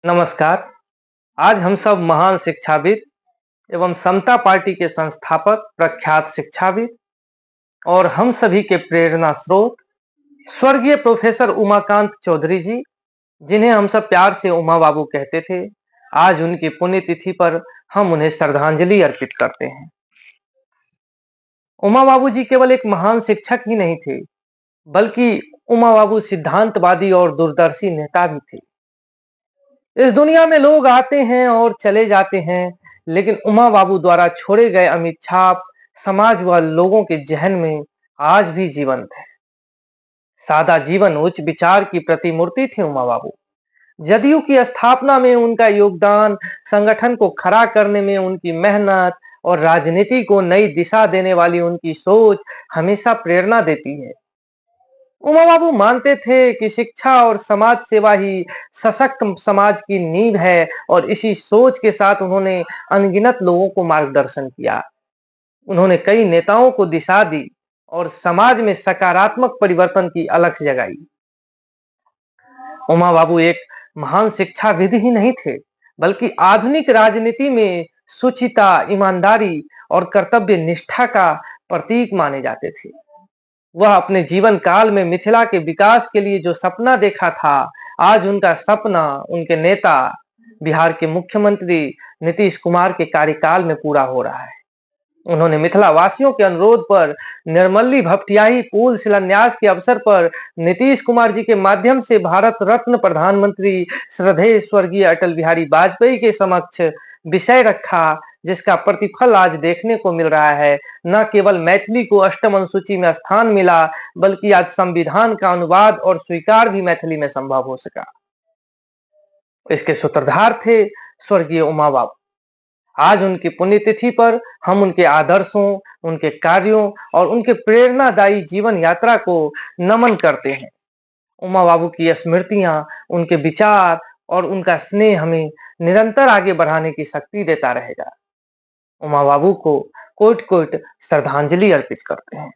नमस्कार। आज हम सब महान शिक्षाविद एवं समता पार्टी के संस्थापक, प्रख्यात शिक्षाविद और हम सभी के प्रेरणा स्रोत स्वर्गीय प्रोफेसर उमाकांत चौधरी जी, जिन्हें हम सब प्यार से उमा बाबू कहते थे, आज उनकी पुण्यतिथि पर हम उन्हें श्रद्धांजलि अर्पित करते हैं। उमा बाबू जी केवल एक महान शिक्षक ही नहीं थे, बल्कि उमा बाबू सिद्धांतवादी और दूरदर्शी नेता भी थे। इस दुनिया में लोग आते हैं और चले जाते हैं, लेकिन उमा बाबू द्वारा छोड़े गए अमिट छाप समाज व लोगों के जहन में आज भी जीवंत है। सादा जीवन उच्च विचार की प्रतिमूर्ति थी उमा बाबू। जदयू की स्थापना में उनका योगदान, संगठन को खड़ा करने में उनकी मेहनत और राजनीति को नई दिशा देने वाली उनकी सोच हमेशा प्रेरणा देती है। उमा बाबू मानते थे कि शिक्षा और समाज सेवा ही सशक्त समाज की नींव है और इसी सोच के साथ उन्होंने अनगिनत लोगों को मार्गदर्शन किया। उन्होंने कई नेताओं को दिशा दी और समाज में सकारात्मक परिवर्तन की अलख जगाई। उमा बाबू एक महान शिक्षाविद ही नहीं थे, बल्कि आधुनिक राजनीति में सुचिता, ईमानदारी और कर्तव्य निष्ठा का प्रतीक माने जाते थे। वह अपने जीवन काल में मिथिला के विकास के लिए जो सपना देखा था, आज उनका सपना उनके नेता, बिहार के मुख्यमंत्री नीतीश कुमार के कार्यकाल में पूरा हो रहा है। उन्होंने मिथिला वासियों के अनुरोध पर निर्मली भपटियाही पुल शिलान्यास के अवसर पर नीतीश कुमार जी के माध्यम से भारत रत्न प्रधानमंत्री श्रद्धेय स्वर्गीय अटल बिहारी वाजपेयी के समक्ष विषय रखा, जिसका प्रतिफल आज देखने को मिल रहा है। न केवल मैथिली को अष्टम अनुसूची में स्थान मिला, बल्कि आज संविधान का अनुवाद और स्वीकार भी मैथिली में संभव हो सका। इसके सूत्रधार थे स्वर्गीय उमा बाबू। आज उनकी पुण्यतिथि पर हम उनके आदर्शों, उनके कार्यों और उनके प्रेरणादायी जीवन यात्रा को नमन करते हैं। उमा बाबू की स्मृतियां, उनके विचार और उनका स्नेह हमें निरंतर आगे बढ़ाने की शक्ति देता रहेगा। उमा बाबू को कोटि कोटि श्रद्धांजलि अर्पित करते हैं।